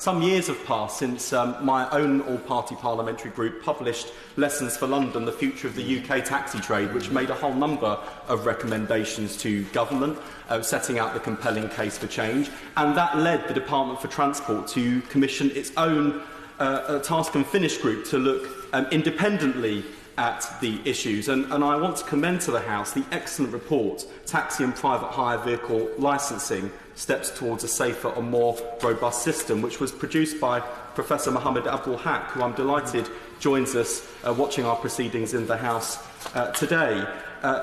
Some years have passed since my own all-party parliamentary group published Lessons for London, the Future of the UK Taxi Trade, which made a whole number of recommendations to government, setting out the compelling case for change. And that led the Department for Transport to commission its own task and finish group to look independently at the issues. And I want to commend to the House the excellent report, Taxi and Private Hire Vehicle Licensing, Steps Towards a Safer and More Robust System, which was produced by Professor Mohammed Abdul Haq, who I'm delighted joins us watching our proceedings in the House today.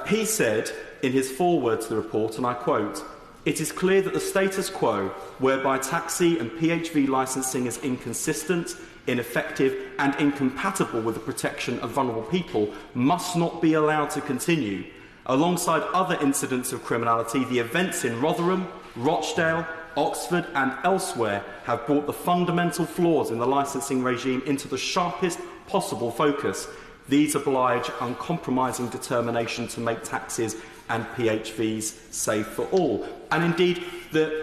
He said in his foreword to the report, and I quote, "It is clear that the status quo, whereby taxi and PHV licensing is inconsistent, ineffective and incompatible with the protection of vulnerable people, must not be allowed to continue. Alongside other incidents of criminality, the events in Rotherham, Rochdale, Oxford and elsewhere have brought the fundamental flaws in the licensing regime into the sharpest possible focus. These oblige uncompromising determination to make taxis and PHVs safe for all." And indeed,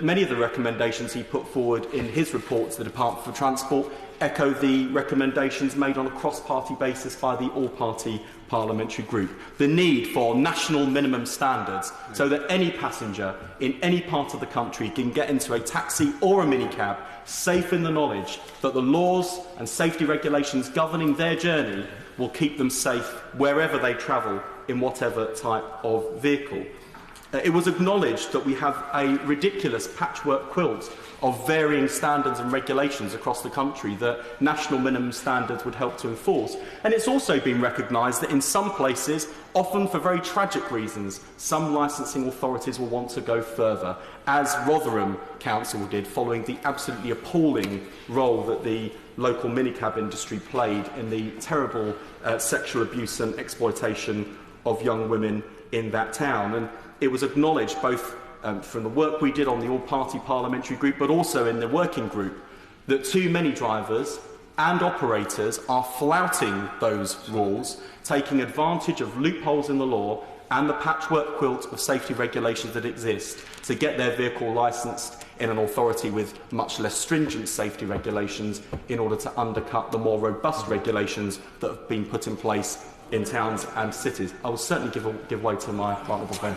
many of the recommendations he put forward in his report to the Department for Transport echo the recommendations made on a cross-party basis by the all-party parliamentary group. The need for national minimum standards so that any passenger in any part of the country can get into a taxi or a minicab safe in the knowledge that the laws and safety regulations governing their journey will keep them safe wherever they travel in whatever type of vehicle. It was acknowledged that we have a ridiculous patchwork quilt of varying standards and regulations across the country that national minimum standards would help to enforce. And it's also been recognised that in some places, often for very tragic reasons, some licensing authorities will want to go further, as Rotherham Council did following the absolutely appalling role that the local minicab industry played in the terrible sexual abuse and exploitation of young women in that town. And it was acknowledged both from the work we did on the all-party parliamentary group, but also in the working group, that too many drivers and operators are flouting those rules, taking advantage of loopholes in the law and the patchwork quilt of safety regulations that exist to get their vehicle licensed in an authority with much less stringent safety regulations in order to undercut the more robust regulations that have been put in place in towns and cities. I will certainly give way to my honourable friend.